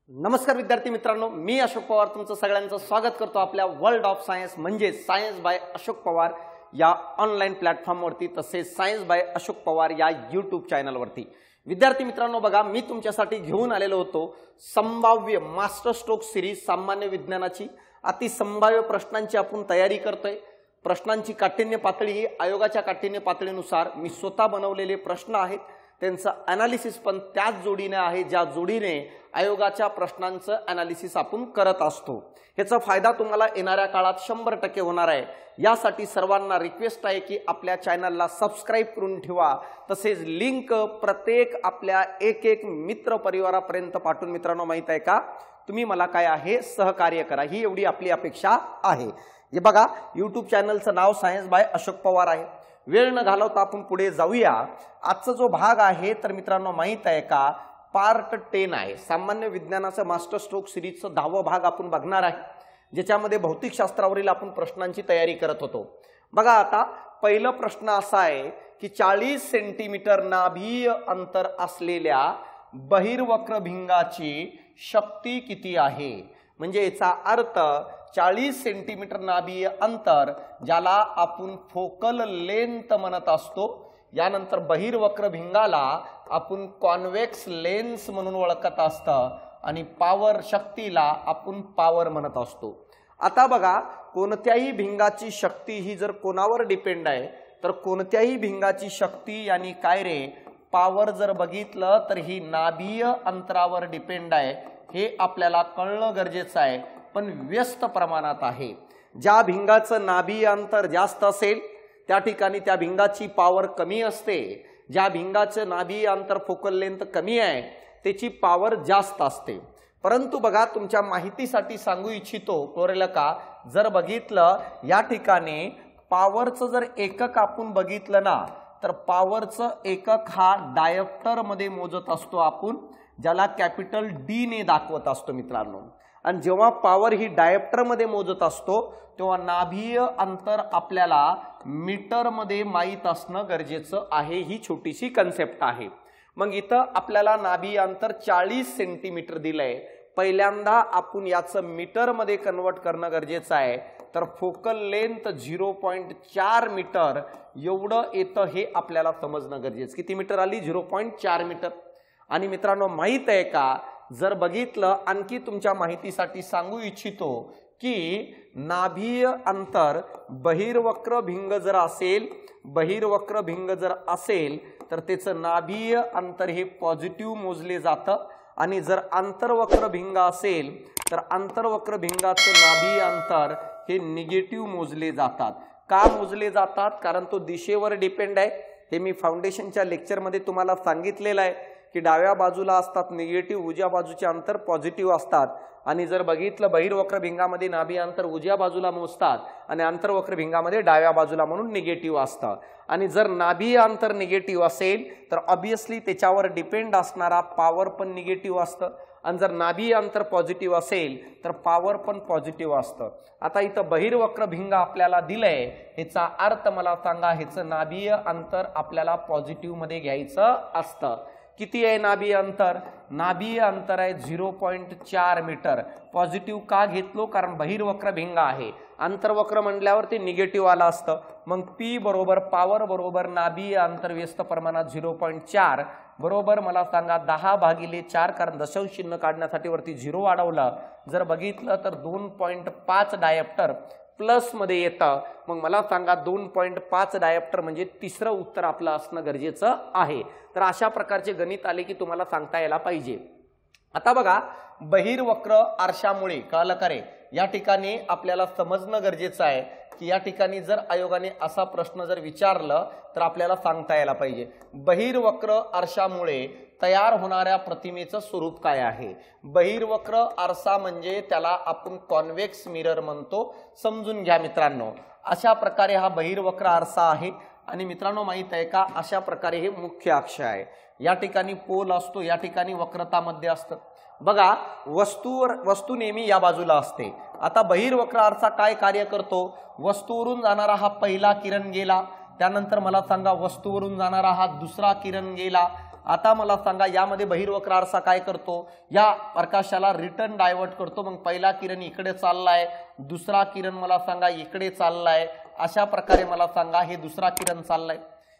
नमस्कार विद्यार्थी मित्रांनो, मी अशोक पवार तुमचं सगळ्यांचं स्वागत करतो आपल्या वर्ल्ड ऑफ सायन्स म्हणजे सायन्स बाय अशोक पवार या ऑनलाईन प्लॅटफॉर्मवरती, तसेच सायन्स बाय अशोक पवार या यूट्यूब चॅनलवरती। विद्यार्थी मित्रांनो बघा, मी तुमच्यासाठी घेऊन आलेलो होतो संभाव्य मास्टर स्ट्रोक सिरीज सामान्य विज्ञानाची अति संभाव्य प्रश्नांची आपण तयारी करतोय। प्रश्नांची काठिण्य पातळी ही आयोगाच्या काठिण्य पातळीनुसार मी स्वतः बनवलेले प्रश्न आहेत, त्यांचं ॲनालिसिस पण त्याच जोडीने आहे ज्या जोडीने आयोगाच्या प्रश्नांचं ॲनालिसिस आपण करत असतो। याचा फायदा तुम्हाला येणाऱ्या काळात 100% होणार आहे। यासाठी सर्वांना रिक्वेस्ट आहे की आपल्या चॅनलला सबस्क्राइब करून ठेवा, तसेच लिंक प्रत्येक आपल्या एक मित्र परिवारापर्यंत पाठवून मित्रांनो माहित आहे का, तुम्ही मला काय आहे सहकार्य करा, ही एवढी आपली अपेक्षा आहे। हे बघा, यूट्यूब चॅनलचं नाव सायन्स बाय अशोक पवार आहे। वेळ न घालवता आपण पुढे जाऊया। आजचा जो भाग आहे तर मित्रांनो माहित आहे का, पार्ट 10 आहे। सामान्य विज्ञानाचं मास्टर स्ट्रोक सिरीजचं 10वा भाग आपण बघणार आहे, ज्याच्यामध्ये भौतिकशास्त्रावरील आपण प्रश्नांची तयारी करत होतो। बघा, आता पहिला प्रश्न असा आहे की 40 सेंटीमीटर नाभीय अंतर असलेल्या बहिर्वक्र भिंगाची शक्ती किती आहे। म्हणजे याचा अर्थ 40 सेंटीमीटर नाभीय अंतर, ज्याला आपण फोकल लेंथ म्हणत असतो, यानंतर बहिर्वक्र भिंगाला आपण कॉन्वेक्स लेन्स म्हणून ओळखत असतं, आणि पॉवर शक्तीला आपण पॉवर म्हणत असतो। आता बघा, कोणत्याही भिंगाची शक्ती ही जर कोणावर डिपेंड आहे तर कोणत्याही भिंगाची शक्ती यानी काय रे, पॉवर जर बघितलं तर ही नाभीय अंतरावर डिपेंड आहे, हे आपल्याला कळणं गरजेचं आहे, पण व्यस्त प्रमाणात आहे। ज्या भिंगाचं नाभीय अंतर जास्त असेल त्या ठिकाणी त्या भिंगाची पॉवर कमी असते, ज्या भिंगाचं नाभीय अंतर फोकल लेंथ कमी आहे त्याची पॉवर जास्त असते। परंतु बघा, तुमच्या माहितीसाठी सांगू इच्छितो कोरेला का, जर बघितलं या ठिकाणी पॉवरचं जर एकक आपण बघितलं ना, तर पॉवरचं एकक हा डायोप्टर मध्ये मोजत असतो आपण, ज्याला कॅपिटल डी ने दाखवत असतो मित्रांनो। आणि जेव्हा पॉवर ही डायोप्टर मध्ये मोजत असतो तेव्हा नाभीय अंतर आपल्याला मीटर मध्ये माहित असणं गरजेचं आहे। ही छोटीशी कन्सेप्ट आहे। मग इथं आपल्याला नाभीय अंतर 40 सेंटीमीटर दिलंय, पहिल्यांदा आपण याचं मीटर मध्ये कन्वर्ट करणं गरजेचं आहे। तर फोकल लेंथ 0.4 मीटर एवढं येतं, हे आपल्याला समजणं गरजेचं। किती मीटर आली? 0.4 मीटर। आणि मित्रांनो माहित आहे का, जर बघितलं, आणखी तुमच्या माहितीसाठी सांगू इच्छितो की नाभीय अंतर बहिर्वक्र भिंग जर असेल, बहिर्वक्र भिंग जर असेल तर त्याचं नाभीय अंतर हे पॉझिटिव्ह मोजले जातं, आणि जर आंतरवक्र भिंग असेल तर आंतरवक्र भिंगाचं नाभीय अंतर हे निगेटिव्ह मोजले जातात। का मोजले जातात? कारण तो दिशेवर डिपेंड आहे। हे मी फाउंडेशनच्या लेक्चरमध्ये तुम्हाला सांगितलेलं आहे की डाव्या बाजूला असतात निगेटिव्ह, उजव्या जबाजूचे अंतर पॉझिटिव्ह असतात। आणि जर बघितलं बहिर्वक्र भिंगामध्ये नाभीय अंतर उजव्या बाजूला मोजतात आणि आंतरवक्र भिंगामध्ये डाव्या बाजूला म्हणून निगेटिव्ह असतं। आणि जर नाभीय अंतर निगेटिव्ह असेल तर ऑब्वियसली त्याच्यावर डिपेंड असणारा पॉवर पण निगेटिव्ह असतं, आणि जर नाभीय अंतर पॉझिटिव्ह असेल तर पॉवर पण पॉझिटिव्ह असतं। आता इथं बहिर्वक्र भिंग आपल्याला दिलंय, ह्याचा अर्थ मला सांगा, ह्याचं नाभीय अंतर आपल्याला पॉझिटिव्ह मध्ये घ्यायचं असतं। किती आहे नाभीय अंतर? नाभीय अंतर आहे 0.4 मीटर। पॉझिटिव्ह का घेतलो? कारण बहिर्वक्र भिंग आहे, आंतरवक्र म्हणल्यावर ते निगेटिव्ह आलं असतं। मग पी बरोबर पॉवर बरोबर नाभीय अंतर व्यस्त प्रमाणात 0.4 बरोबर मला सांगा 10/4, कारण दशांश चिन्ह काढण्यासाठी वरती 0 वाढवलं। जर बघितलं तर 2.5 डायोप्टर प्लस मध्ये येतं। मग मला सांगा 2.5 डायोप्टर म्हणजे तिसरं उत्तर आपलं असणं गरजेचं आहे। तर अशा प्रकारचे गणित आले की तुम्हाला सांगता यायला पाहिजे। आता बघा, बहिर्वक्र आरशामुळे कळलं का रे, या ठिकाणी आपल्याला समजणं गरजेचं आहे की या ठिकाणी जर आयोगाने असा प्रश्न जर विचारलं तर आपल्याला सांगता यायला पाहिजे, बहिर्वक्र आरशामुळे तयार होणाऱ्या प्रतिमेचं स्वरूप काय आहे। बहिर्वक्र आरसा म्हणजे त्याला आपण कॉन्वेक्स मिरर म्हणतो, समजून घ्या मित्रांनो। अशा प्रकारे हा बहिर्वक्र आरसा आहे, आणि मित्रांनो माहित आहे का, अशा प्रकारे हे मुख्य अक्ष आहे। या ठिकाणी पोल असतो, या ठिकाणी वक्रता मध्ये असतं। बघा, वस्तू नेहमी या बाजूला असते। आता बहिर्वक्र आरसा काय कार्य करतो? वस्तूवरून जाणारा हा पहिला किरण गेला, त्यानंतर मला सांगा वस्तूवरून जाणारा हा दुसरा किरण गेला, आता मला सांगा यामध्ये बहिर्वक्र आरसा काय करतो, या प्रकाशाला रिटर्न डायव्हर्ट करतो। मग पहिला किरण इकडे चाललाय, दुसरा किरण मला सांगा इकडे चाललाय, अशा प्रकारे मला सांगा हे दुसरा किरण चाललाय।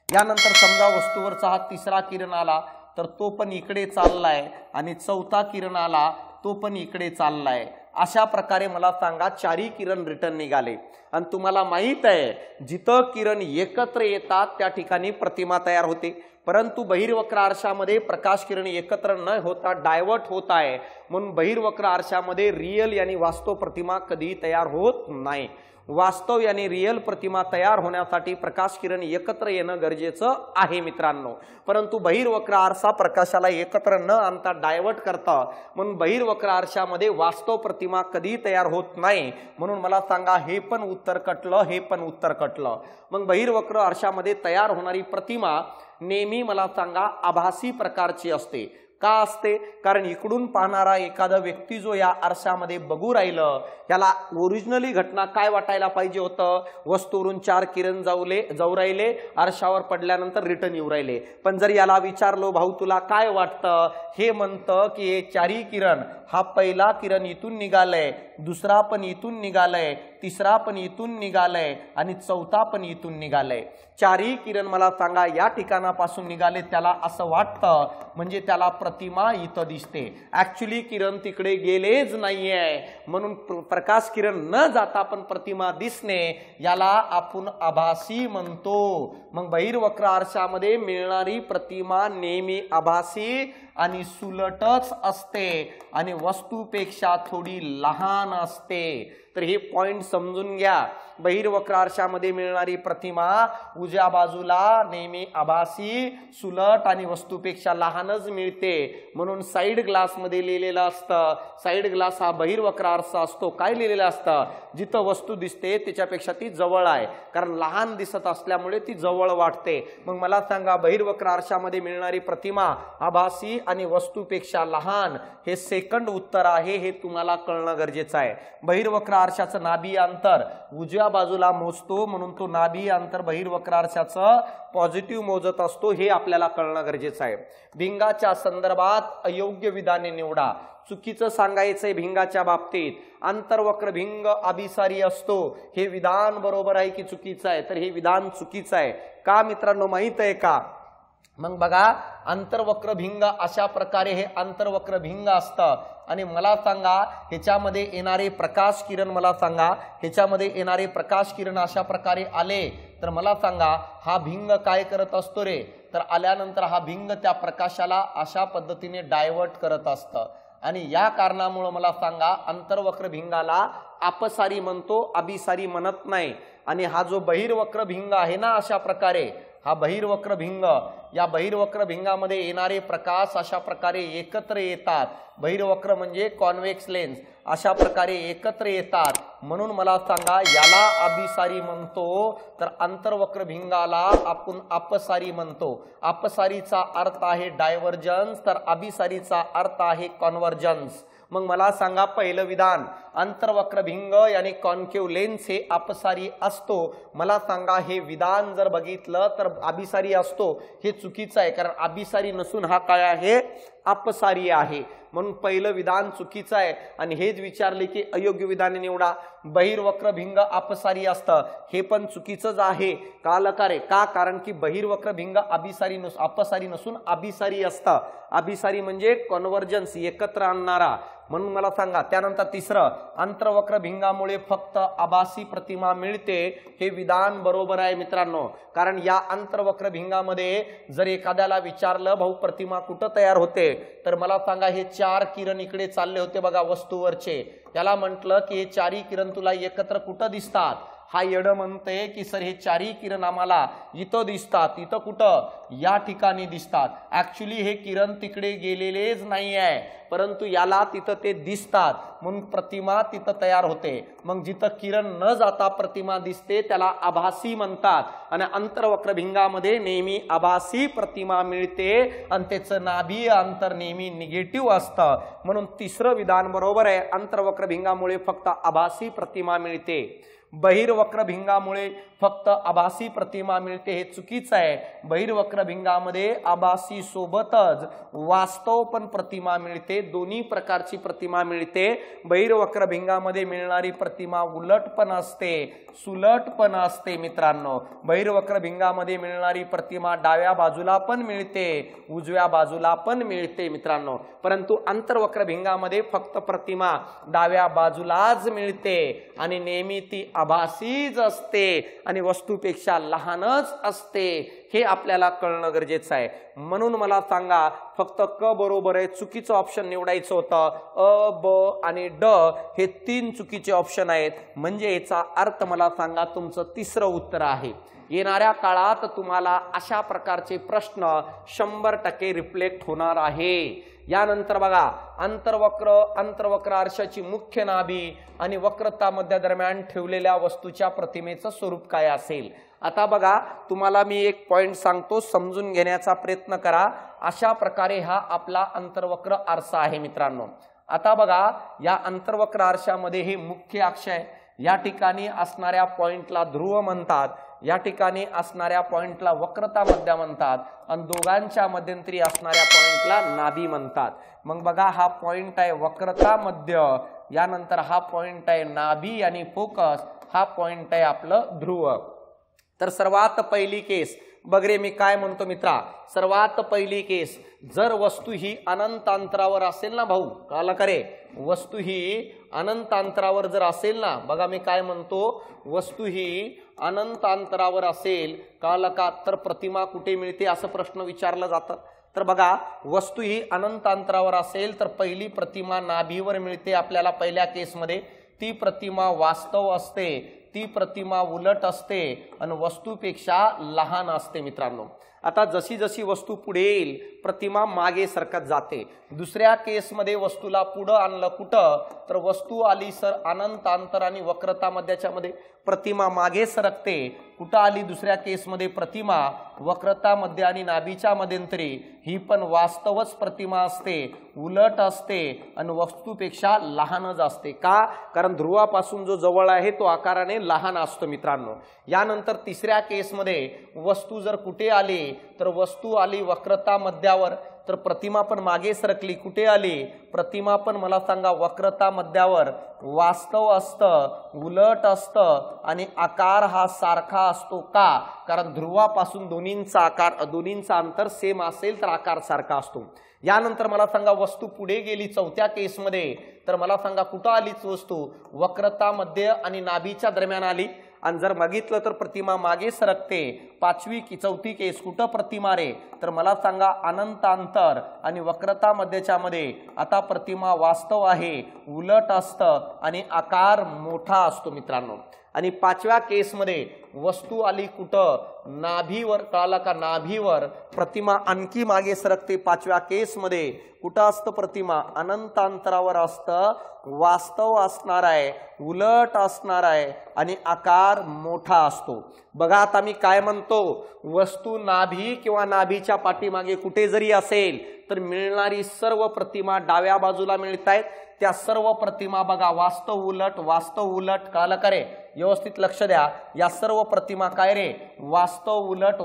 यानंतर समजा वस्तूवरचा हा तिसरा किरण आला तर तो पण इकडे चाललाय आणि चौथा किरण आला तो पण इकडे चाललाय। अशा प्रकारे मला सांगा चारही किरण रिटर्न निघाले। आणि तुम्हाला माहित आहे जिथं किरण एकत्र येतात त्या ठिकाणी प्रतिमा तयार होते, परंतु बहिर्वक्र आरशामध्ये प्रकाश किरण एकत्र न होता डायव्हर्ट होत आहे, म्हणून बहिर्वक्र आरशामध्ये रियल यानी वास्तव प्रतिमा कधी तयार होत नाही। वास्तव यानी रियल प्रतिमा तयार होण्यासाठी प्रकाश किरण एकत्र येणं गरजेचं आहे मित्रांनो, परंतु बहिर्वक्र आरसा प्रकाशाला एकत्र न आणता डायव्हर्ट करता, म्हणून बहिर्वक्र आरशामध्ये वास्तव प्रतिमा कधी तयार होत नाही। म्हणून मला सांगा हे पण उत्तर कटलं, हे पण उत्तर कटलं। मग बहिर्वक्र आरशामध्ये तयार होणारी प्रतिमा नेहमी मला सांगा आभासी प्रकारची असते। का असते, कारण इकडून पाहणारा एखादा व्यक्ती जो या आरशामध्ये बघू राहिलं याला ओरिजिनली घटना काय वाटायला पाहिजे होतं, वस्तूवरून चार किरण जाऊ राहिले, आरशावर पडल्यानंतर रिटर्न येऊ राहिले। पण जर याला विचारलो भाऊ तुला काय वाटतं, हे म्हणतं की हे चारही किरण, हा पहिला किरण इथून निघालय, दुसरा पण इथून निघालय, तिसरा पण इथून निघालय आणि चौथा पण इथून निघालय। चारही किरण मला सांगा या ठिकाणापासून निघाले, त्याला असं वाटतं म्हणजे त्याला प्रतिमा इथं दिसते। ऍक्च्युली किरण तिकडे गेलेच नाहीये, म्हणून प्रकाश किरण न जाता पण प्रतिमा दिसणे याला आपण आभासी म्हणतो। मग बहिर्वक्र आरशामध्ये मिळणारी प्रतिमा नेहमी आभासी आणि सुलटच असते आणि वस्तूपेक्षा थोडी लहान असते। तर हे पॉइंट समजून घ्या। बहिर्वक्र आरशामध्ये मिळणारी प्रतिमा उजव्या बाजूला नेहमी आभासी, सुलट आणि वस्तूपेक्षा लहानच मिळते, म्हणून साइड ग्लास मध्ये लिहिलेलं असतं। साइड ग्लास हा बहिर्वक्र आरसा असतो, काय लिहिलेलं असतं, जिथं वस्तू दिसते त्याच्यापेक्षा ती जवळ आहे, कारण लहान दिसत असल्यामुळे ती जवळ वाटते। मग मला सांगा बहिर्वक्र आरशामध्ये मिळणारी प्रतिमा आभासी आणि वस्तूपेक्षा लहान, हे सेकंड उत्तर आहे, हे तुम्हाला कळणं गरजेचं आहे। बहिर्वक्र आरशाचं नाभी अंतर उजव्या बाजूला मोजतो, म्हणून तो नाभी अंतर बहिर्वक्र आरशाचं पॉझिटिव्ह मोजत असतो, हे आपल्याला कळणं गरजेचं आहे। भिंगाच्या संदर्भात अयोग्य विधाने निवडा। चुकीचं सांगायचंय भिंगाच्या बाबतीत, अंतर्वक्र भिंग अभिसारी असतो, हे विधान बरोबर आहे की चुकीचं आहे, तर हे विधान चुकीचं आहे। का मित्रांनो माहित आहे का, मग बघा अंतर्वक्र भिंग अशा प्रकारे हे अंतर्वक्र भिंग असतं आणि मला सांगा ह्याच्यामध्ये येणारे प्रकाश किरण, मला सांगा ह्याच्यामध्ये येणारे प्रकाश किरण अशा प्रकारे आले तर मला सांगा हा भिंग काय करत असतो रे, तर आल्यानंतर हा भिंग त्या प्रकाशाला अशा पद्धतीने डायव्हर्ट करत असतं आणि या कारणामुळे मला सांगा अंतर्वक्र भिंगाला अपसारी म्हणतो, अभिसारी म्हणत नाही। आणि हा जो बहिर्वक्र भिंग आहे ना अशा प्रकारे, हा बहिर्वक्र भिंग, या बहिर्वक्र भिंगामध्ये येणारे प्रकाश अशा प्रकारे एकत्र येतात। बहिर्वक्र म्हणजे कॉन्व्हेक्स लेन्स, अशा प्रकारे एकत्र येतात, म्हणून मला सांगा याला अभिसारी म्हणतो, तर अंतर्वक्र भिंगाला आपण अपसारी म्हणतो। अपसारीचा अर्थ आहे डायव्हर्जन्स, तर अभिसारीचा अर्थ आहे कॉन्व्हर्जन्स। मग मला सांगा पहिलं विधान, अंतर्वक्र भिंग यानी कॉन्केव्ह लेन्स हे अपसारी असतो, मला सांगा हे विधान जर बघितलं तर अभिसारी असतो, हे चुकीचं आहे, कारण अभिसारी नसून हा काय आहे, अपसारी आहे, म्हणून पहिलं विधान चुकीचं आहे। आणि हेच विचारले की अयोग्य विधाने निवडा, बहिर्वक्र भिंग अपसारी असतं, हे पण चुकीचंच आहे। का, कारण की बहिर्वक्र भिंग अपसारी नसून अभिसारी असतं। अभिसारी म्हणजे कॉन्व्हर्जन्स, एकत्र आणणारा, म्हणून मला सांगा। त्यानंतर तिसरं, अंतर्वक्र भिंगामुळे फक्त आभासी प्रतिमा मिळते, हे विधान बरोबर आहे मित्रांनो, कारण या अंतर्वक्र भिंगामध्ये जर एखाद्याला विचारलं भाऊ प्रतिमा कुठं तयार होते, तर मला सांगा हे चार किरण इकडे चालले होते बघा वस्तूवरचे, त्याला म्हटलं की हे चारही किरण तुला एकत्र कुठं दिसतात, हा येड म्हणते की सर हे चारही किरण आम्हाला इथं दिसतात, इथं कुठं, या ठिकाणी दिसतात। ऍक्च्युली हे किरण तिकडे गेलेलेच नाही आहे, परंतु याला तिथं ते दिसतात, म्हणून प्रतिमा तिथं तयार होते। मग जिथं किरण न जाता प्रतिमा दिसते त्याला आभासी म्हणतात आणि अंतर्वक्र भिंगामध्ये नेहमी आभासी प्रतिमा मिळते आणि त्याचं नाभी अंतर नेहमी निगेटिव्ह असतं, म्हणून तिसरं विधान बरोबर आहे, अंतर्वक्र भिंगामुळे फक्त आभासी प्रतिमा मिळते। बहिर्वक्र भिंगामुळे फक्त आभासी प्रतिमा मिळते हे चुकीचं आहे। बहिर्वक्र भिंगामध्ये आभासी सोबतच वास्तव पण प्रतिमा मिळते, दोन्ही प्रकारची प्रतिमा मिळते। बहिर्वक्र भिंगामध्ये मिळणारी प्रतिमा उलट पण असते, सुलट पण असते मित्रांनो। बहिर्वक्र भिंगामध्ये मिळणारी प्रतिमा डाव्या बाजूला पण मिळते, उजव्या बाजूला पण मिळते मित्रांनो, परंतु अंतर्वक्र भिंगामध्ये फक्त प्रतिमा डाव्या बाजूलाच मिळते आणि नेहमी ती आभासीच असते आणि वस्तूपेक्षा लहानच असते, हे आपल्याला कळणं गरजेचं आहे। म्हणून मला सांगा फक्त क बरोबर आहे, चुकीचं ऑप्शन निवडायचं होतं। अ, ब आणि ड हे 3 चुकीचे ऑप्शन आहेत, म्हणजे याचा अर्थ मला सांगा तुमचं तिसरं उत्तर आहे। येणाऱ्या काळात तुम्हाला अशा प्रकारचे प्रश्न 100% रिफ्लेक्ट होणार आहे। यानंतर बघा अंतर्वक्र आरशाची मुख्य नाभी आणि वक्रता मध्य दरम्यान ठेवलेल्या वस्तूच्या प्रतिमेचं स्वरूप काय असेल। आता बघा तुम्हाला मी एक पॉइंट सांगतो, समजून घेण्याचा प्रयत्न करा। अशा प्रकारे हा आपला अंतर्वक्र आरसा आहे मित्रांनो। आता बघा या अंतर्वक्र आरशामध्ये हे मुख्य अक्ष आहे, या ठिकाणी असणाऱ्या पॉइंटला ध्रुव म्हणतात, या ठिकाणी असणाऱ्या पॉइंटला वक्रता मध्य म्हणतात आणि दोघांच्या मध्यंतरी असणाऱ्या पॉइंटला नाभी म्हणतात। मग बघा हा पॉइंट आहे वक्रता मध्य, यानंतर हा पॉइंट आहे नाभी आणि फोकस, हा पॉइंट आहे आपलं ध्रुव। तर सर्वात पहिली केस बघ रे, मी काय म्हणतो मित्रा, सर्वात पहिली केस जर वस्तू ही अनंत अंतरावर असेल ना भाऊ, कळलं का रे, वस्तू ही अनंत अंतरावर जर असेल ना, बघा मी काय म्हणतो, वस्तू ही अनंत अंतरावर असेल, कळलं का, तर प्रतिमा कुठे मिळते असं प्रश्न विचारलं जातं। तर बघा वस्तू ही अनंत अंतरावर असेल तर पहिली प्रतिमा नाभीवर मिळते आपल्याला पहिल्या केसमध्ये, ती प्रतिमा वास्तव असते, ती प्रतिमा उलट असते आणि वस्तूपेक्षा लहान असते मित्रांनो। आता जशी जशी वस्तू पुढे येईल प्रतिमा मागे सरकत जाते। दुसऱ्या केसमध्ये वस्तूला पुढे आणलं कुठं, तर वस्तू आली सर अनंत अंतर आणि वक्रता मध्याच्या मध्ये, प्रतिमा मागे सरकते, कुठं आली दुसऱ्या केसमध्ये प्रतिमा वक्रता मध्य आणि नाभीच्या मध्यंतरी, ही पण वास्तवच प्रतिमा असते, उलट असते आणि वस्तूपेक्षा लहानच असते। का, कारण ध्रुवापासून जो जवळ आहे तो आकाराने लहान असतो मित्रांनो। यानंतर तिसऱ्या केसमध्ये वस्तू जर कुठे आली तर वस्तू आली वक्रता मध्यावर, तर प्रतिमा पण मागे सरकली, कुठे आली, प्रतिमा पण मला सांगा वक्रता मध्यावर, वास्तव असतं, उलट असतं आणि आकार हा सारखा असतो। का, कारण ध्रुवापासून दोन्हींचा अंतर सेम असेल तर आकार सारखा असतो। यानंतर मला सांगा वस्तू पुढे गेली चौथ्या केसमध्ये, तर मला सांगा कुठं आलीच वस्तू, वक्रता मध्य आणि नाभीच्या दरम्यान आली आणि जर बघितलं तर प्रतिमा मागे सरकते। चौथी केस कुठं प्रतिमा रे, तर मला सांगा अनंत अंतर आणि वक्रता मध्यच्या मध्ये, आता प्रतिमा वास्तव आहे, उलट असतं आणि आकार मोठा असतो मित्रांनो। आणि पाचव्या केसमध्ये वस्तू आली कुठं, नाभीवर, कळलं का, नाभीवर, प्रतिमा आणखी मागे सरकते। पाचव्या केसमध्ये कुठं असतं प्रतिमा, अनंत अंतरावर असतं, वास्तव असणार आहे, उलट असणार आहे आणि आकार मोठा असतो। बघा आता मी काय म्हणतो, वस्तू नाभी किंवा नाभीच्या पाठीमागे कुठे जरी असेल तर मिळणारी सर्व प्रतिमा डाव्या बाजूला मिळतायत, त्या सर्व प्रतिमा बघा वास्तव उलट, कळलं का रे, व्यवस्थित लक्ष द्या, या सर्व प्रतिमा काय रे, वास्तव उलट,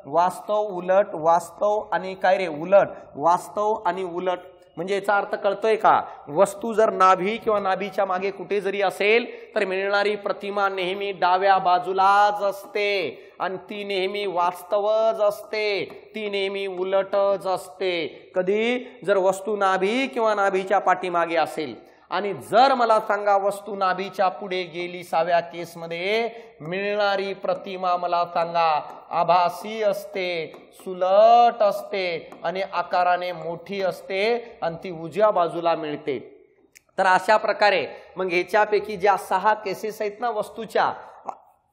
वास्तव आणि काय रे, उलट, वास्तव आणि उलट। म्हणजे याचा अर्थ कळतोय का, वस्तू जर नाभी किंवा नाभीच्या मागे कुठे जरी असेल तर मिळणारी प्रतिमा नेहमी डाव्या बाजूलाच असते आणि ती नेहमी वास्तवच असते, ती नेहमी उलटच असते। कधी, जर वस्तू नाभी किंवा नाभीच्या पाठीमागे असेल। आणि जर मला सांगा वस्तू नाभीच्या पुढे गेली सहाव्या केसमध्ये, मिळणारी प्रतिमा मला सांगा आभासी असते, सुलट असते आणि आकाराने मोठी असते आणि ती उजव्या बाजूला मिळते। तर अशा प्रकारे मग ह्याच्यापैकी ज्या 6 केसेस आहेत ना वस्तूच्या,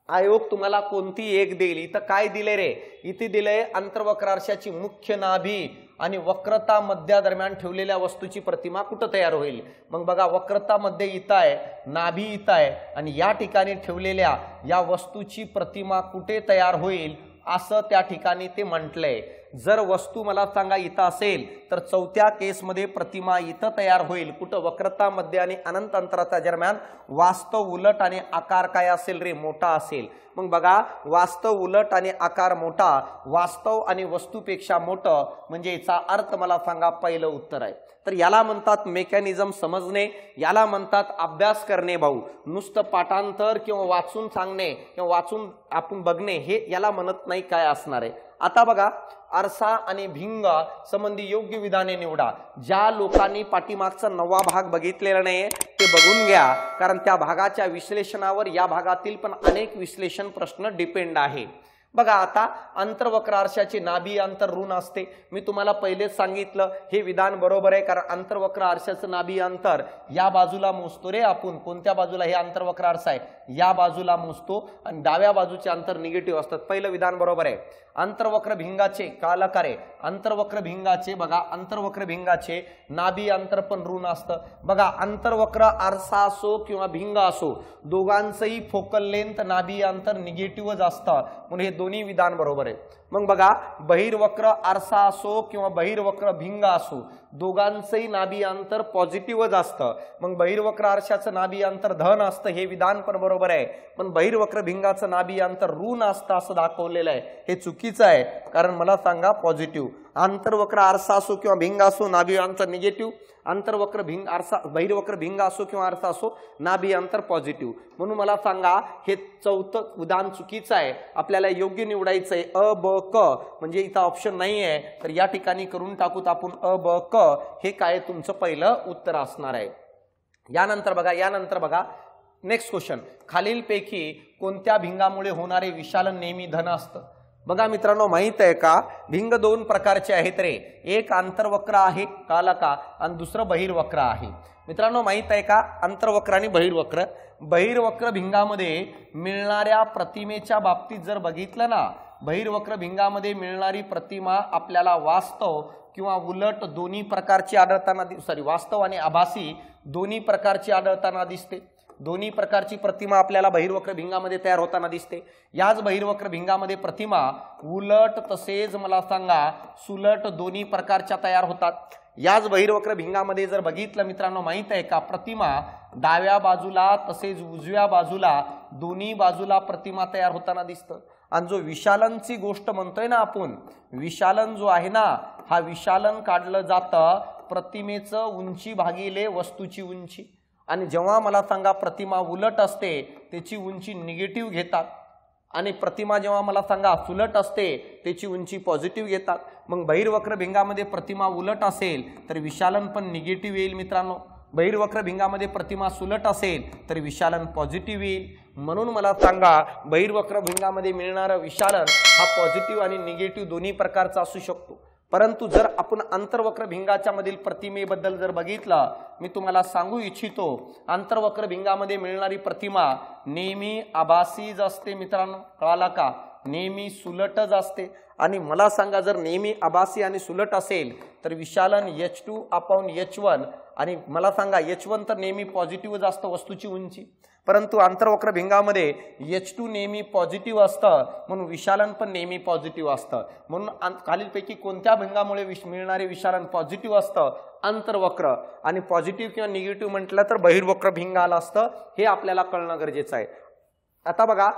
आयोग तुम्हाला कोणती एक देईल। इथं काय दिले रे, इथे दिले अंतर्वक्र आरशाची मुख्य नाभी आणि वक्रता मध्या दरम्यान ठेवलेल्या वस्तूची प्रतिमा कुठं तयार होईल। मग बघा वक्रता मध्ये इथं आहे, नाभी इथं आहे आणि या ठिकाणी ठेवलेल्या या वस्तूची प्रतिमा कुठे तयार होईल असं त्या ठिकाणी ते म्हटलंय। जर वस्तू मला सांगा इथं असेल तर चौथ्या केसमध्ये प्रतिमा इथं तयार होईल कुठं वक्रता मध्ये आणि अनंत अंतराच्या दरम्यान वास्तव उलट आणि आकार काय असेल रे मोठा असेल मग बघा वास्तव उलट आणि आकार मोठा वास्तव आणि वस्तूपेक्षा मोठं म्हणजे याचा अर्थ मला सांगा पहिलं उत्तर आहे तर याला म्हणतात मेकॅनिझम समजणे याला म्हणतात अभ्यास करणे भाऊ नुसतं पाठांतर किंवा वाचून सांगणे किंवा वाचून आपण बघणे हे याला म्हणत नाही काय असणार आहे आता बघा आरसा आणि भिंग संबंधी योग्य विधाने निवडा ज्या लोकांनी पाठीमागचा 9वा भाग बघितलेला नाही ते बघून घ्या कारण त्या भागाच्या विश्लेषणावर या भागातील पण अनेक विश्लेषण प्रश्न डिपेंड आहे बघा आता अंतर्वक्र आरशाची नाभी अंतर ऋण असते मी तुम्हाला पहिलेच सांगितलं हे विधान बरोबर आहे कारण अंतर्वक्र आरशाचं नाभी अंतर या बाजूला मोजतो रे आपण कोणत्या बाजूला हे अंतर्वक्र आरसा आहे या बाजूला मोजतो आणि डाव्या बाजूचे अंतर निगेटिव्ह असतात पहिलं विधान बरोबर आहे अंतर्वक्र भिंगाचे कालकारे अंतर्वक्र भिंगाचे बघा अंतर्वक्र भिंगाचे नाभी अंतर पण ऋण असतं बघा अंतर्वक्र आरसा असो किंवा भिंग असो दोघांचंही फोकल लेंथ नाभी अंतर निगेटिव्हच असतं म्हणून हे दोन्ही विधान बरोबर आहे मग बघा बहिर्वक्र आरसा असो किंवा बहिर्वक्र भिंग असो दोघांचंही नाभी अंतर पॉझिटिव्हच असतं मग बहिर्वक्र आरशाचं नाभी अंतर धन असतं हे विधान पण बरोबर आहे पण बहिर्वक्र भिंगाचं नाभी अंतर ऋण असतं असं दाखवलेलं आहे हे चुकीचं आहे कारण मला सांगा पॉझिटिव्ह अंतर्वक्र आरसा असो किंवा भिंग असो नाभी अंतर निगेटिव्ह अंतर्वक्र भिंग आरसा बहिर्वक्र भिंग असो किंवा आरसा असो नाभी अंतर पॉझिटिव्ह म्हणून मला सांगा हे चौथं विधान चुकीचं आहे आपल्याला योग्य निवडायचं आहे अ ब क म्हणजे इथं ऑप्शन नाही आहे तर या ठिकाणी करून टाकूत आपण अ ब क हे काय तुमचं पहिलं उत्तर असणार आहे यानंतर बघा नेक्स्ट क्वेश्चन खालीलपैकी कोणत्या भिंगामुळे होणारे विशालन नेहमी धन असतं बघा मित्रांनो माहित आहे का भिंग दोन प्रकारचे आहेत रे एक आंतरवक्र आहे कालका आणि दुसरं बहिर्वक्र आहे मित्रांनो माहित आहे का आंतरवक्र आणि बहिर्वक्र भिंगामध्ये मिळणाऱ्या प्रतिमेच्या बाबतीत जर बघितलं ना बहिर्वक्र भिंगामध्ये मिळणारी प्रतिमा आपल्याला वास्तव किंवा उलट दोन्ही प्रकारची आढळताना वास्तव आणि आभासी दोन्ही प्रकारची आढळताना दिसते दोन्ही प्रकारची प्रतिमा आपल्याला बहिर्वक्र भिंगामध्ये तयार होताना दिसते याच बहिर्वक्र भिंगामध्ये प्रतिमा उलट तसेच मला सांगा सुलट दोन्ही प्रकारच्या तयार होतात याच बहिर्वक्र भिंगामध्ये जर बघितलं मित्रांनो माहित आहे का प्रतिमा डाव्या बाजूला तसेच उजव्या बाजूला दोन्ही बाजूला प्रतिमा तयार होताना दिसतं आणि जो विशालनची गोष्ट म्हणतोय ना आपण विशालन जो आहे ना हा विशालन काढलं जातं प्रतिमेचं उंची भागिले वस्तूची उंची आणि जेव्हा मला सांगा प्रतिमा उलट असते त्याची उंची निगेटिव्ह घेतात आणि प्रतिमा जेव्हा मला सांगा सुलट असते त्याची उंची पॉझिटिव्ह घेतात मग बहिर्वक्र भिंगामध्ये प्रतिमा उलट असेल तर विशालन पण निगेटिव्ह येईल मित्रांनो बहिर्वक्र भिंगामध्ये प्रतिमा सुलट असेल तर विशालन पॉझिटिव्ह येईल म्हणून मला सांगा बहिर्वक्र भिंगामध्ये मिळणारं विशालन हा पॉझिटिव्ह आणि निगेटिव्ह दोन्ही प्रकारचा असू शकतो परंतु जर आपण अंतर्वक्र भिंगाच्या मधील प्रतिमेबद्दल जर बघितलं मी तुम्हाला सांगू इच्छितो अंतर्वक्र भिंगामध्ये मिळणारी प्रतिमा नेहमी आभासीच असते मित्रांनो कळाला का नेहमी सुलटच असते आणि मला सांगा जर नेहमी आभासी आणि सुलट असेल तर विशालन H2/H1 आणि मला सांगा H1 तर नेहमी पॉझिटिव्हच असतं वस्तूची उंची परंतु अंतर्वक्र भिंगामध्ये H2 नेहमी पॉझिटिव्ह असतं म्हणून विशालन पण नेहमी पॉझिटिव्ह असतं म्हणून खालीलपैकी कोणत्या भिंगामुळे मिळणारे विशालन पॉझिटिव्ह असतं अंतर्वक्र आणि पॉझिटिव्ह किंवा निगेटिव्ह म्हटलं तर बहिर्वक्र भिंग आलं असतं हे आपल्याला कळणं गरजेचं आहे आता बघा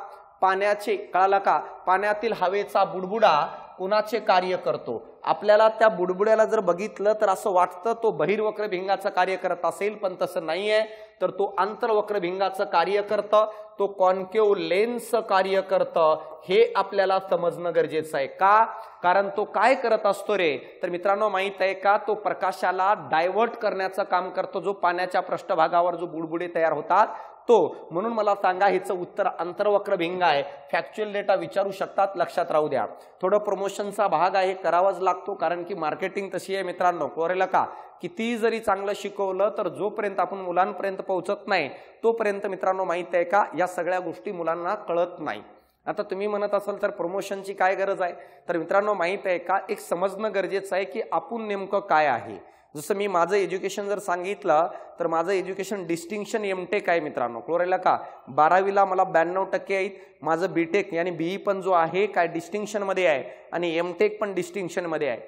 पाण्याचे कळालं का पाण्यातील हवेचा बुडबुडा कोणाचे कार्य करतो आपल्याला त्या बुडबुड्याला जर बघितलं तर असं वाटतं तो बहिर्वक्र भिंगाचं कार्य करत असेल पण तसं नाहीये तर तो अंतर्वक्र भिंगाचं कार्य करतं तो कॉन्केव्ह लेन्स कार्य करतं हे आपल्याला समजणं गरजेचं आहे का कारण तो काय करत असतो रे तर मित्रांनो माहित आहे का तो प्रकाशाला डायव्हर्ट करण्याचं काम करतो जो पाण्याच्या पृष्ठभागावर जो बुडबुडे तयार होतात तो म्हणून मला सांगा ह्याचं उत्तर अंतर्वक्र भिंग आहे फॅक्च्युअल डेटा विचारू शकतात लक्षात राहू द्या थोडं प्रमोशनचा भाग आहे करावाच लागतो कारण की मार्केटिंग तशी आहे मित्रांनो कोरेला का किती जरी चांगलं शिकवलं तर जोपर्यंत आपण मुलांपर्यंत पोहोचत नाही तोपर्यंत मित्रांनो माहित आहे का या सगळ्या गोष्टी मुलांना कळत नाही आता तुम्ही म्हणत असाल तर प्रमोशनची काय गरज आहे तर मित्रांनो माहित आहे का एक समजणं गरजेचं आहे की आपण नेमकं काय आहे जसं मी माझं एज्युकेशन जर सांगितलं तर माझं एज्युकेशन डिस्टिंक्शन एमटेक आहे मित्रांनो, कळलं का? 12वीला मला 92% आहेत. माझं बीटेक यानी बीई पण जो आहे काय डिस्टिंक्शन मध्ये आहे आणि एमटेक पण डिस्टिंक्शन मध्ये आहे.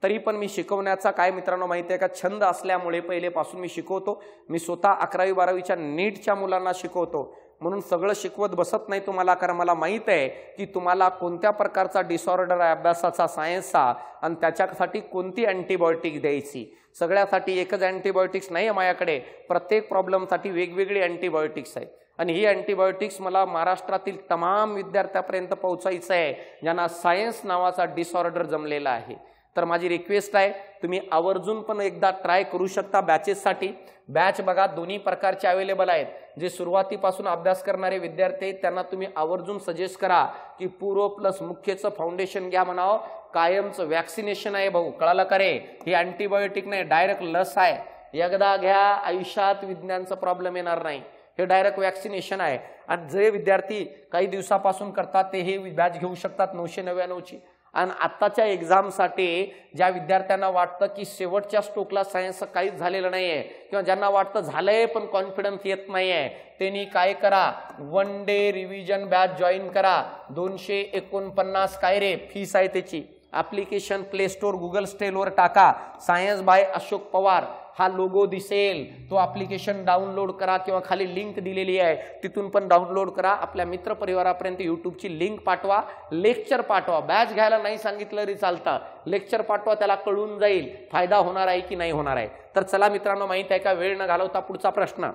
तरी पण मी शिकवण्याचा काय मित्रांनो माहिती आहे का, छंद असल्यामुळे पहिलेपासून मी शिकवतो. मी स्वतः 11वी 12वीच्या नीटच्या मुलांना शिकवतो. म्हणून सगळं शिकवत बसत नाही तुम्हाला, कारण मला माहित आहे की तुम्हाला कोणत्या प्रकारचा डिसऑर्डर आहे अभ्यासाचा सायन्सचा आणि त्याच्यासाठी कोणती अँटीबायोटिक द्यायची. सगळ्यासाठी एकच अँटीबायोटिक्स नाही आहे माझ्याकडे, प्रत्येक प्रॉब्लेमसाठी वेगवेगळी अँटीबायोटिक्स आहेत आणि ही अँटीबायोटिक्स मला महाराष्ट्रातील तमाम विद्यार्थ्यांपर्यंत पोहोचायचं आहे ज्यांना सायन्स नावाचा डिसऑर्डर जमलेला आहे. तर माझी रिक्वेस्ट आहे तुम्ही आवर्जून पण एकदा ट्राय करू शकता बॅचेससाठी. बॅच बघा दोन्ही प्रकारचे अवेलेबल आहेत. जे सुरुवातीपासून अभ्यास करणारे विद्यार्थी आहेत त्यांना तुम्ही आवर्जून सजेस्ट करा की पूर्व प्लस मुख्यचं फाउंडेशन घ्या म्हणावं. कायमचं वॅक्सिनेशन आहे भाऊ, कळालं का रे? ही अँटीबायोटिक नाही, डायरेक्ट लस आहे. एकदा घ्या, आयुष्यात विज्ञानचा प्रॉब्लेम येणार नाही. हे डायरेक्ट वॅक्सिनेशन आहे. आणि जे विद्यार्थी काही दिवसापासून करतात ते हे बॅच घेऊ शकतात 999ची. आणि आत्ताच्या एक्झामसाठी ज्या विद्यार्थ्यांना वाटतं की शेवटच्या स्ट्रोकला सायन्स काहीच झालेलं नाहीये किंवा ज्यांना वाटतं झालंय पण कॉन्फिडन्स येत नाहीये, त्यांनी काय करा, 1 डे रिव्हिजन बॅच जॉईन करा. 249 काय रे फीस आहे त्याची. ऍप्लिकेशन प्ले स्टोर गुगल स्टेलवर टाका, सायन्स बाय अशोक पवार हा लोगो दिसेल. तो ऍप्लिकेशन डाउनलोड करा किंवा खाली लिंक दिलेली आहे तिथून पण डाउनलोड करा. आपल्या मित्र परिवारापर्यंत यूट्यूबची लिंक पाठवा, लेक्चर पाठवा. बॅच घ्यायला नाही सांगितलं तरी चालतं, लेक्चर पाठवा, त्याला कळून जाईल फायदा होणार आहे की नाही होणार आहे. तर चला मित्रांनो, माहित आहे का, वेळ न घालवता पुढचा प्रश्न.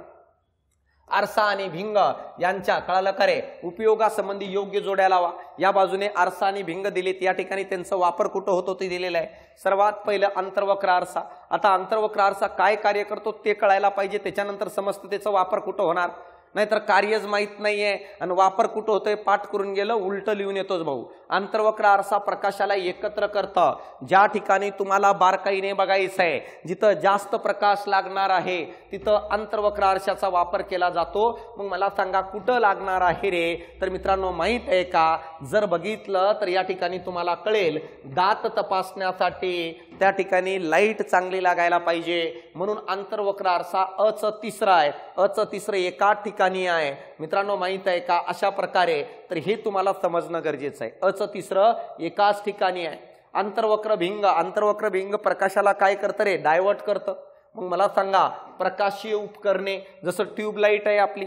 आरसा आणि भिंग यांच्या, कळालं का रे, उपयोगासंबंधी योग्य जोड्या लावा. या बाजूने आरसा आणि भिंग दिलेत, या ठिकाणी त्यांचा वापर कुठं होतो ते दिलेलं आहे. सर्वात पहिलं अंतर्वक्र आरसा. आता अंतर्वक्र आरसा काय कार्य करतो ते कळायला पाहिजे, त्याच्यानंतर समजतं त्याचा वापर कुठं होणार. नाहीतर कार्यच माहित नाहीये आणि वापर कुठं होतोय पाठ करून गेलं उलट लिहून येतोच भाऊ. अंतर्वक्र आरसा प्रकाशाला एकत्र करतं. ज्या ठिकाणी तुम्हाला बारकाईने बघायचं आहे, जिथं जास्त प्रकाश लागणार आहे तिथं अंतर्वक्र आरशाचा वापर केला जातो. मग मला सांगा कुठं लागणार आहे रे? तर मित्रांनो माहित आहे का, जर बघितलं तर या ठिकाणी तुम्हाला कळेल, दात तपासण्यासाठी त्या ठिकाणी लाईट चांगली लागायला पाहिजे म्हणून अंतर्वक्र आरसा अच तिसरा आहे. अच तिसरं एका ठिकाणी आहे मित्रांनो, माहित आहे का? अशा प्रकारे तर हे तुम्हाला समजणं गरजेचं आहे. अच तिसरं एकाच ठिकाणी आहे. अंतर्वक्र भिंग, अंतर्वक्र भिंग प्रकाशाला काय करतं रे? डायव्हर्ट करतं. मग मला सांगा, प्रकाशीय उपकरणे जसं ट्यूबलाईट आहे आपली,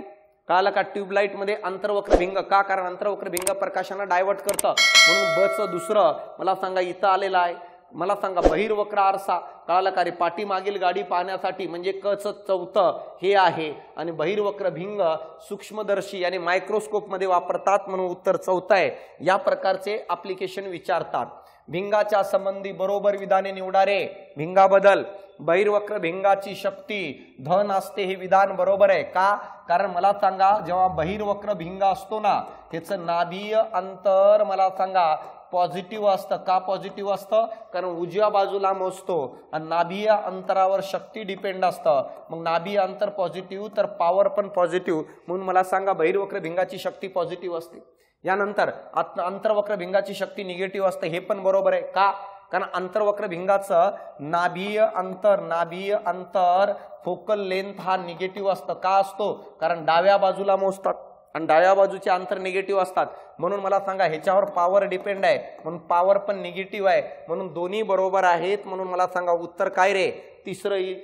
कळालं का? ट्यूबलाईट मध्ये अंतर्वक्र भिंग का? कारण अंतर्वक्र भिंग प्रकाशाला डायव्हर्ट करतं. म्हणून बचं दुसरं मला सांगा इथं आलेलं आहे. मला सांगा बहिर्वक्र आरसा, कळालं का रे? पाठीमागील गाडी पाहण्यासाठी म्हणजे कच चौथं हे आहे. आणि बहिर्वक्र भिंग सूक्ष्मदर्शी आणि मायक्रोस्कोप मध्ये वापरतात म्हणून उत्तर चौथं आहे. या प्रकारचे ऍप्लिकेशन विचारतात. भिंगाच्या संबंधी बरोबर विधाने निवडा रे. भिंगाबद्दल, बहिर्वक्र भिंगाची शक्ती धन असते हे विधान बरोबर आहे का? कारण मला सांगा, जेव्हा बहिर्वक्र भिंग असतो ना, त्याचं नाभीय अंतर मला सांगा पॉझिटिव्ह असतं. का पॉझिटिव्ह असतं? कारण उजव्या बाजूला मोजतो आणि नाभीय अंतरावर शक्ती डिपेंड असतं. मग नाभीय अंतर पॉझिटिव्ह तर पॉवर पण पॉझिटिव्ह, म्हणून मला सांगा बहिर्वक्र भिंगाची शक्ती पॉझिटिव्ह असते. यानंतर अंतर्वक्र भिंगाची शक्ती निगेटिव्ह असते, हे पण बरोबर आहे का? कारण अंतर्वक्र भिंगाचं नाभीय अंतर फोकल लेंथ हा निगेटिव्ह असतं. का असतो? कारण डाव्या बाजूला मोजतात आणि डाव्या बाजूचे अंतर निगेटिव्ह असतात. म्हणून मला सांगा ह्याच्यावर पॉवर डिपेंड आहे म्हणून पॉवर पण निगेटिव्ह आहे. म्हणून दोन्ही बरोबर आहेत. म्हणून मला सांगा उत्तर काय रे? तिसरं येईल.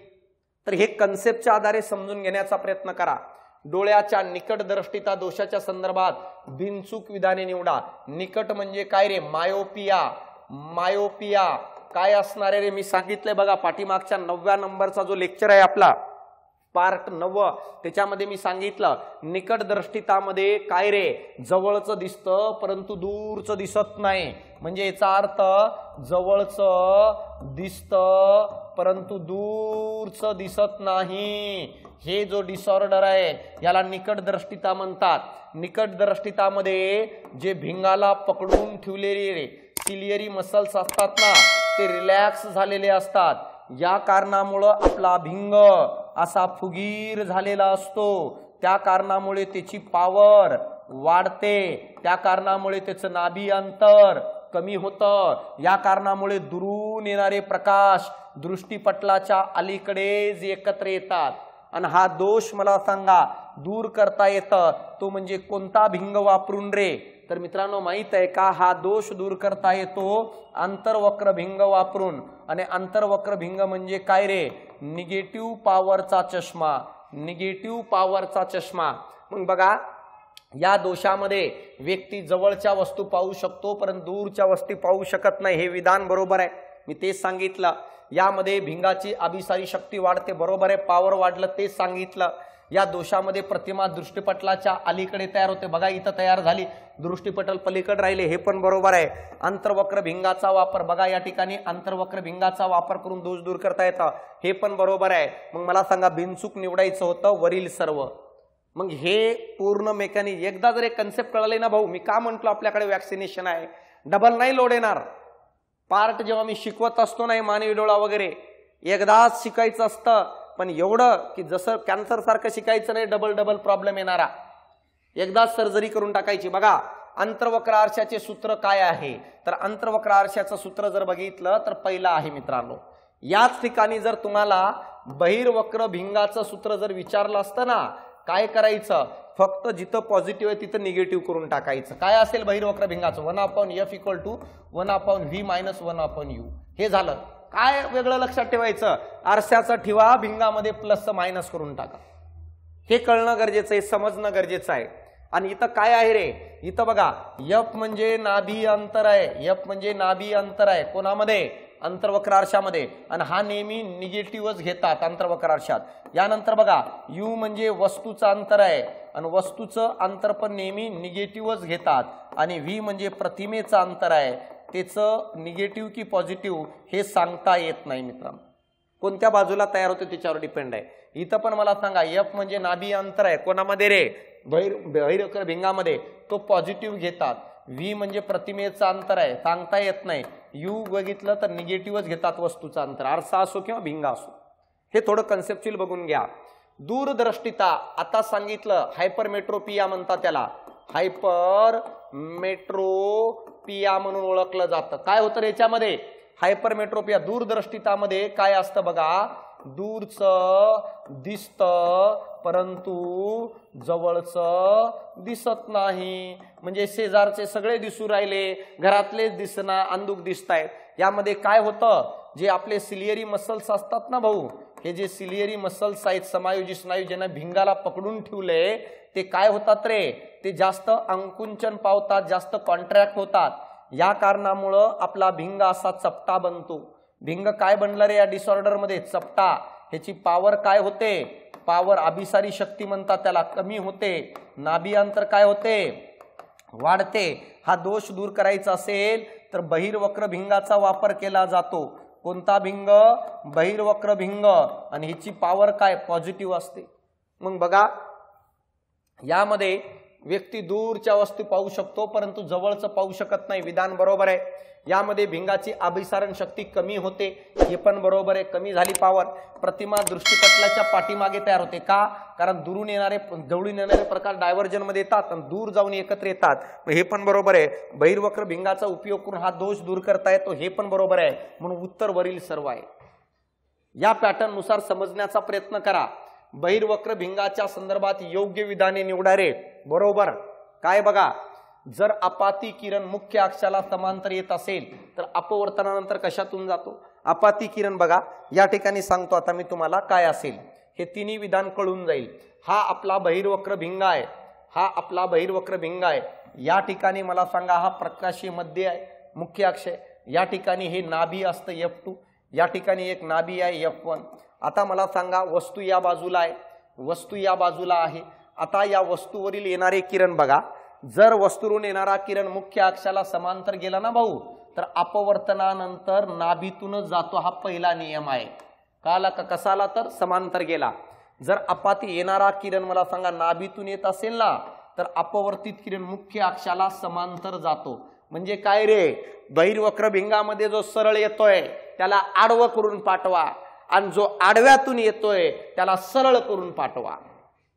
तर हे कन्सेप्टच्या आधारे समजून घेण्याचा प्रयत्न करा. डोळ्याच्या निकट दृष्टीता दोषाच्या संदर्भात बिनचूक विधाने निवडा. निकट म्हणजे काय रे? मायोपिया. मायोपिया काय असणार आहे रे? मी सांगितलंय बघा, पाठीमागच्या 9व्या नंबरचा जो लेक्चर आहे आपला पार्ट 9, त्याच्यामध्ये मी सांगितलं निकट दृष्टितामध्ये काय रे? जवळचं दिसतं परंतु दूरचं दिसत नाही. म्हणजे याचा अर्थ जवळचं दिसतं परंतु दूरचं दिसत नाही. हे जो डिसऑर्डर आहे याला निकट दृष्टिता म्हणतात. निकट दृष्टितामध्ये जे भिंगाला पकडून ठेवलेले सिलियरी मसल्स असतात ना, ते रिलॅक्स झालेले असतात. या कारणामुळे आपला भिंग असा फुगीर झालेला असतो. त्या कारणामुळे त्याची पॉवर वाढते. त्या कारणामुळे त्याचं नाभी अंतर कमी होतं। या कारणामुळे दुरून येणारे प्रकाश दृष्टीपटलाच्या अलीकडेच एकत्र येतात आणि हा दोष मला सांगा दूर करता येतं तो म्हणजे कोणता भिंग वापरून रे? तर मित्रांनो माहित आहे का, हा दोष दूर करता येतो आंतरवक्र भिंग वापरून। आणि आंतरवक्र भिंग म्हणजे काय रे? निगेटिव्ह पॉवरचा चष्मा, निगेटिव्ह पॉवरचा चष्मा। मग बघा या दोषामध्ये व्यक्ती जवळच्या वस्तू पाहू शकतो परंतु दूरच्या वस्तू पाहू शकत नाही, हे विधान बरोबर आहे, मी तेच सांगितलं। यामध्ये भिंगाची अभिसारी शक्ती वाढते, बरोबर आहे, पॉवर वाढलं तेच सांगितलं। या दोषामध्ये प्रतिमा दृष्टीपटलाच्या अलीकडे तयार होते, बघा इथं तयार झाली, दृष्टीपटल पलीकडे राहिले, हे पण बरोबर आहे। आंतरवक्र भिंगाचा वापर, बघा या ठिकाणी आंतरवक्र भिंगाचा वापर करून दोष दूर करता येतं, हे पण बरोबर आहे। मग मला सांगा बिनचूक निवडायचं होतं वरील सर्व। मग हे पूर्ण मेकॅनिक एकदा जर एक कन्सेप्ट कळले ना भाऊ, मी का म्हंटलो आपल्याकडे वॅक्सिनेशन आहे, डबल नाही लोड येणार। पार्ट जेव्हा मी शिकवत असतो नाही मानवी डोळा वगैरे एकदाच शिकायचं असतं, पण एवढं की जसं कॅन्सर सारखं शिकायचं नाही, डबल डबल प्रॉब्लेम येणारा, एकदाच सर्जरी करून टाकायची। बघा अंतर्वक्र आरशाचे सूत्र काय आहे, तर अंतर्वक्र आरशाचं सूत्र जर बघितलं तर पहिलं आहे मित्रांनो, याच ठिकाणी जर तुम्हाला बहिर्वक्र भिंगाचं सूत्र जर विचारलं असतं ना, काय करायचं, फक्त जिथं पॉझिटिव्ह आहे तिथं निगेटिव्ह करून टाकायचं। काय असेल बहिर्वक्र भिंगाचं? 1/f = 1/v - 1/u, हे झालं। काय वेगळं लक्षात ठेवायचं, आरशाचा ठेवा भिंगामध्ये प्लस मायनस करून टाका, हे कळणं गरजेचं आहे, समजणं गरजेचं आहे। आणि इथं काय आहे रे, इथं बघा f म्हणजे नाभी अंतर आहे, f म्हणजे नाभी अंतर आहे कोणामध्ये? अंतर्वक्र आरशामध्ये, आणि हा नेहमी निगेटिव्हच घेतात अंतर्वक्र आरशात। यानंतर बघा u म्हणजे वस्तूचं अंतर आहे आणि वस्तूचं अंतर पण नेहमी निगेटिव्हच घेतात, आणि v म्हणजे प्रतिमेचं अंतर आहे, त्याचं निगेटिव्ह की पॉझिटिव्ह हे सांगता येत नाही मित्रांनो, कोणत्या बाजूला तयार होते त्याच्यावर डिपेंड आहे। इथं पण मला सांगा f म्हणजे नाभी अंतर आहे कोणामध्ये रे? बहिर्वक्र भिंगामध्ये, तो पॉझिटिव्ह घेतात। v म्हणजे प्रतिमेचं अंतर आहे, सांगता येत नाही। u बघितलं तर निगेटिव्हच घेतात वस्तूचं अंतर, आरसा असो किंवा भिंगा असो, हे थोडं कन्सेप्च्युअल बघून घ्या। दूरदृष्टिता आता सांगितलं, हायपरमेट्रोपिया म्हणतात त्याला, हायपरमेट्रोपिया म्हणून ओळखलं जातं। काय होतं याच्यामध्ये? हायपरमेट्रोपिया, दूरदृष्टितामध्ये काय असतं बघा, दूरचं दिसतं परंतु जवळचं दिसत नाही, म्हणजे शेजारचे सगळे दिसू राहिले, घरातलेच दिसना, अंधुक दिसतायत। यामध्ये काय होतं, जे आपले सिलियरी मसल्स असतात ना भाऊ, हे जे सिलियरी मसल्स आहेत समायोजी स्नायू ज्यांना भिंगाला पकडून ठेवले, ते काय होतात रे, ते जास्त अंकुंचन पावतात, जास्त कॉन्ट्रॅक्ट होतात। या कारणामुळं आपला भिंग असा चपटा बनतो। भिंग काय बनलं रे या डिसऑर्डर मध्ये? चपटा। ह्याची पॉवर काय होते? पॉवर अभिसारी शक्ती म्हणतात त्याला, कमी होते। नाभी अंतर काय होते? वाढते। हा दोष दूर करायचा असेल तर बहिर्वक्र भिंगाचा वापर केला जातो। कोणता भिंग? बहिर्वक्र भिंग, आणि ह्याची पॉवर काय? पॉझिटिव्ह असते। मग बघा यामध्ये व्यक्ती दूरच्या वस्तू पाहू शकतो परंतु जवळचं पाहू शकत नाही, विधान बरोबर आहे। यामध्ये भिंगाची अभिसारण शक्ती कमी होते, हे पण बरोबर आहे, कमी झाली पॉवर। प्रतिमा दृष्टीपटलाच्या पाठीमागे तयार होते, का? कारण दुरून येणारे जवळून येणारे प्रकार डायव्हर्जन मध्ये येतात आणि दूर जाऊन एकत्र येतात, हे पण बरोबर आहे। बहिर्वक्र भिंगाचा उपयोग करून हा दोष दूर करता येतो, हे पण बरोबर आहे, म्हणून उत्तर वरील सर्व आहे। या पॅटर्न नुसार समजण्याचा प्रयत्न करा। बहिर्वक्र भिंगाच्या संदर्भात योग्य विधाने निवडा रे, बरोबर। काय बघा, जर अपाती किरण मुख्य अक्षाला समांतर येत असेल तर अपवर्तनानंतर कशातून जातो? अपाती किरण बघा या ठिकाणी सांगतो आता मी तुम्हाला काय असेल, हे तिन्ही विधान कळून जाईल। हा आपला बहिर्वक्र भिंग आहे, हा आपला बहिर्वक्र भिंग आहे। या ठिकाणी मला सांगा हा प्रकाशीय मध्य आहे, मुख्य अक्ष आहे। या ठिकाणी हे नाभी असतं F2, या ठिकाणी एक नाभी आहे F1। आता मला सांगा वस्तू या बाजूला आहे, वस्तू या बाजूला आहे। आता या वस्तूवरील येणारे किरण बघा, जर वस्तूवरून येणारा किरण मुख्य अक्षाला समांतर गेला ना भाऊ, तर अपवर्तनानंतर नाभीतूनच जातो, हा पहिला नियम आहे। काला का कसाला? तर समांतर गेला। जर अपाती येणारा किरण मला सांगा नाभीतून येत असेल ना, तर अपवर्तित किरण मुख्य अक्षाला समांतर जातो। म्हणजे काय रे, बहिर्वक्र भिंगामध्ये जो सरळ येतोय त्याला आडवं करून पाठवा, आणि जो आडव्यातून येतोय त्याला सरळ करून पाठवा।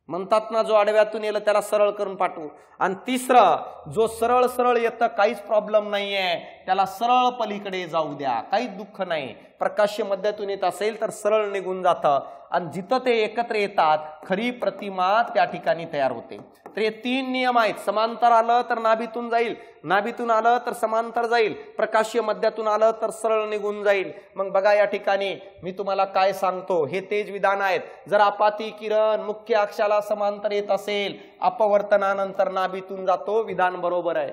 म्हणतात ना, जो आडव्यातून येलं त्याला सरळ करून पाठवू. आणि तिसरं, जो सरळ सरळ येतं काहीच प्रॉब्लेम नाहीये, त्याला सरळ पलीकडे जाऊ द्या, काहीच दुःख नाही. प्रकाश्य मध्यातून येत असेल तर सरळ निघून जातं आणि जिथं ते एकत्र येतात खरी प्रतिमा त्या ठिकाणी तयार होते. तर हे 3 नियम आहेत. समांतर आलं तर नाभीतून जाईल, नाभीतून आलं तर समांतर जाईल, प्रकाश्य मध्यातून आलं तर सरळ निघून जाईल. मग बघा या ठिकाणी मी तुम्हाला काय सांगतो, हे तेज विधान आहेत. जर आपाती किरण मुख्य अक्षाला समांतर येत असेल, अपवर्तनानंतर नाभीतून जातो, विधान बरोबर आहे.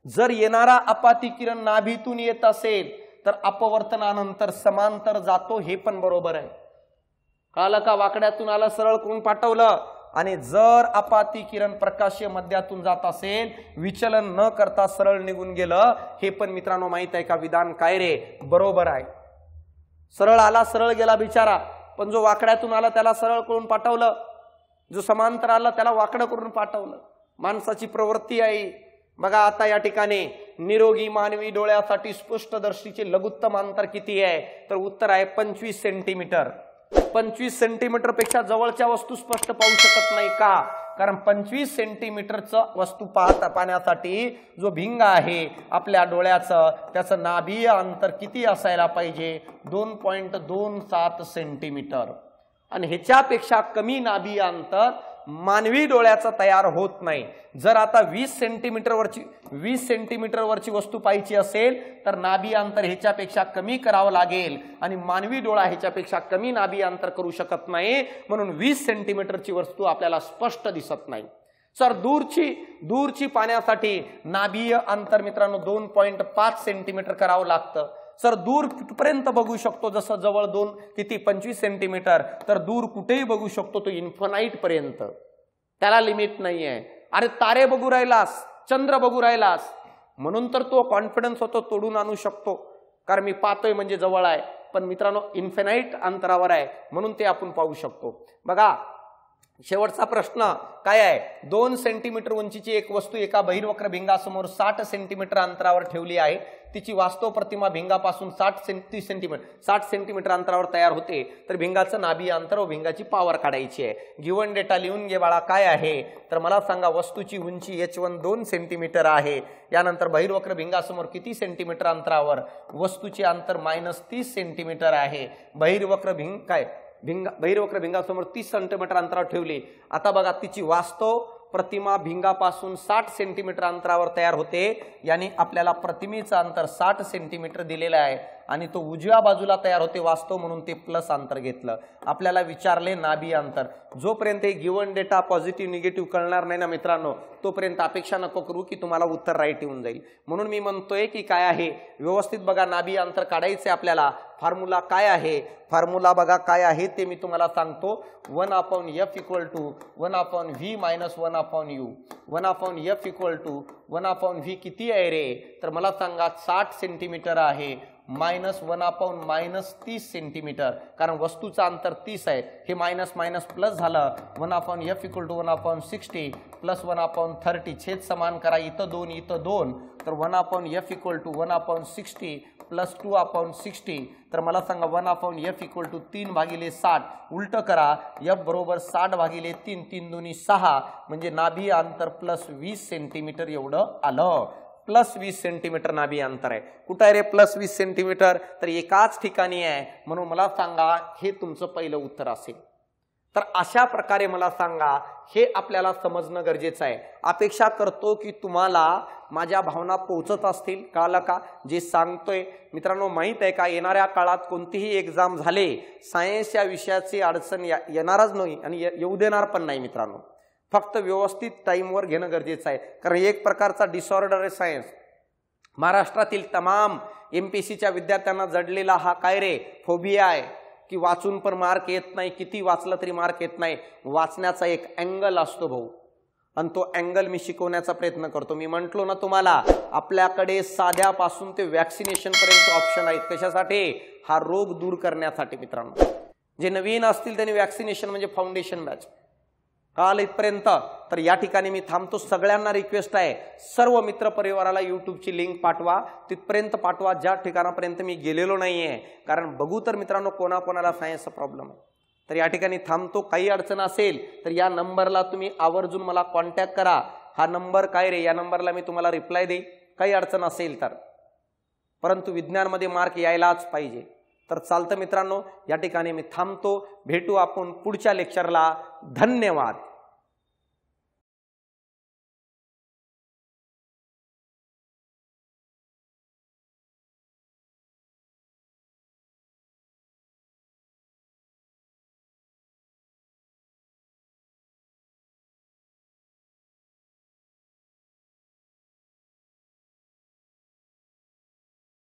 जर येणारा आपाती किरण नाभीतून येत असेल तर अपवर्तनानंतर समांतर जातो, हे पण बरोबर आहे. कळलं का? वाकड्यातून आलं सरळ करून पाठवलं. आणि जर आपाती किरण प्रकाशीय मध्यातून जात असेल, विचलन न करता सरळ निघून गेलं, हे पण मित्रांनो माहित आहे का? विधान काय रे? बरोबर आहे. सरळ आला सरळ गेला बिचारा, पण जो वाकड्यातून आला त्याला सरळ करून पाठवलं, जो समांतर आला त्याला वाकडं करून पाठवलं. माणसाची प्रवृत्ती आहे. बघा आता या ठिकाणी निरोगी मानवी डोळ्यासाठी स्पष्टदर्शीचे लघुत्तम अंतर किती आहे? तर उत्तर आहे 25 सेंटीमीटर. 25 सेंटीमीटर पेक्षा जवळच्या वस्तू स्पष्ट पाहू शकत नाही का? कारण 25 सेंटीमीटरचं वस्तू पाहण्यासाठी जो भिंग आहे आपल्या डोळ्याचं, त्याचं नाभीय अंतर किती असायला पाहिजे? 2.27 सेंटीमीटर. आणि ह्याच्यापेक्षा कमी नाभीय अंतर मानवी डोळ्याचा तयार होत नाही. जर आता 20 सेंटीमीटरवरची वस्तू पाहायची असेल तर नाभी अंतर ह्याच्यापेक्षा कमी करावं लागेल आणि मानवी डोळा ह्याच्यापेक्षा कमी नाभी अंतर करू शकत नाही. म्हणून 20 सेंटीमीटरची वस्तू आपल्याला स्पष्ट दिसत नाही. सर दूरची पाहण्यासाठी नाभीय अंतर मित्रांनो 2.5 सेंटीमीटर करावं लागतं. सर दूर कुठपर्यंत बघू शकतो? जसं जवळ 25 सेंटीमीटर, तर दूर कुठेही बघू शकतो, तो इन्फानाइट पर्यंत, त्याला लिमिट नाहीये. अरे तारे बघू राहिलास, चंद्र बघू राहिलास, म्हणून तर तो कॉन्फिडन्स होतो, तोडून आणू शकतो, कारण मी पाहतोय म्हणजे जवळ आहे. पण मित्रांनो इन्फिनाइट अंतरावर आहे म्हणून ते आपण पाहू शकतो. बघा शेवटचा प्रश्न काय आहे? 2 सेंटीमीटर उंचीची एक वस्तू एका बहिर्वक्र भिंगासमोर 60 सेंटीमीटर अंतरावर ठेवली आहे. तिची वास्तव प्रतिमा भिंगापासून 60 सेंटीमीटर अंतरावर तयार होते. तर भिंगाचं नाभीय अंतर व भिंगाची पावर काढायची आहे. गिवन डेटा लिहून घे बाळा. काय आहे? तर मला सांगा, वस्तूची उंची H1 2 सेंटीमीटर आहे. यानंतर बहिर्वक्र भिंगासमोर किती सेंटीमीटर अंतरावर? वस्तूचे अंतर -30 सेंटीमीटर आहे. बहिर्वक्र भिंगासमोर 30 सेंटीमीटर अंतरावर ठेवली. आता बघा तिची वास्तव प्रतिमा भिंगापासून 60 सेंटीमीटर अंतरावर तयार होते. यानी आपल्याला प्रतिमेचं अंतर 60 सेंटीमीटर दिलेलं आहे आणि तो उजव्या बाजूला तयार होते वास्तव, म्हणून ते प्लस अंतर घेतलं. आपल्याला विचारले नाभी अंतर. जोपर्यंत हे गिवन डेटा पॉझिटिव्ह निगेटिव्ह कळणार नाही ना मित्रांनो, तोपर्यंत अपेक्षा नको करू की तुम्हाला उत्तर राईट येऊन जाईल. म्हणून मी म्हणतोय की काय आहे, व्यवस्थित बघा. नाभी अंतर काढायचे आपल्याला. फॉर्म्युला काय आहे? फॉर्म्युला बघा काय आहे ते मी तुम्हाला सांगतो. 1/f = 1/v - 1/u. 1/f = 1/v किती आहे रे? तर मला सांगा 60 सेंटीमीटर आहे. -1/-30 सेंटीमीटर, कारण वस्तूचं अंतर 30 आहे. हे मायनस प्लस झालं. 1/f = 1/60 + 1/30. छेद समान करा. इथं 2 इथं 2, तर 1/f = 1/60 + 2/60. तर मला सांगा 1/f = 3/60. उलट करा. f बरोबर 60/3. 3 2 6, म्हणजे नाभी अंतर +20 सेंटीमीटर एवढं आलं. +20 सेंटीमीटर नाभी अंतर आहे. कुठं आहे रे +20 सेंटीमीटर? तर एकाच ठिकाणी आहे. म्हणून मला सांगा हे तुमचं पहिलं उत्तर असेल. तर अशा प्रकारे मला सांगा, हे आपल्याला समजणं गरजेचं आहे. अपेक्षा करतो की तुम्हाला माझ्या भावना पोहोचत असतील. कळलं का जे सांगतोय? मित्रांनो माहित आहे का, येणाऱ्या काळात कोणतीही एक्झाम झाले, सायन्स या विषयाची अडचण येणारच नाही आणि येऊ देणार पण नाही मित्रांनो. फक्त व्यवस्थित टाईमवर घेणं गरजेचं आहे, कारण एक प्रकारचा डिसऑर्डर आहे सायन्स. महाराष्ट्रातील तमाम MPSCच्या विद्यार्थ्यांना जडलेला हा काय रे फोबिया आहे की वाचून पण मार्क येत नाही, किती वाचलं तरी मार्क येत नाही. वाचण्याचा एक अँगल असतो भाऊ, आणि तो अँगल मी शिकवण्याचा प्रयत्न करतो. मी म्हटलो ना तुम्हाला, आपल्याकडे साध्यापासून ते वॅक्सिनेशन पर्यंत ऑप्शन आहेत. कशासाठी? हा रोग दूर करण्यासाठी. मित्रांनो जे नवीन असतील त्यांनी वॅक्सिनेशन म्हणजे फाउंडेशन बॅच काल इथपर्यंत. तर या ठिकाणी मी थांबतो. सगळ्यांना रिक्वेस्ट आहे, सर्व मित्र परिवाराला यूट्यूबची लिंक पाठवा, तिथपर्यंत पाठवा ज्या ठिकाणापर्यंत मी गेलेलो नाहीये. कारण बघू तर मित्रांनो कोणाकोणाला सायन्सचा प्रॉब्लेम आहे. तर या ठिकाणी थांबतो. काही अडचण असेल तर या नंबरला तुम्ही आवर्जून मला कॉन्टॅक्ट करा. हा नंबर काय रे, या नंबरला मी तुम्हाला रिप्लाय देईन काही अडचण असेल तर. परंतु विज्ञानमध्ये मार्क यायलाच पाहिजे. तर चालतं मित्रांनो, या ठिकाणी मी थांबतो. भेटू आपण पुढच्या लेक्चरला. धन्यवाद.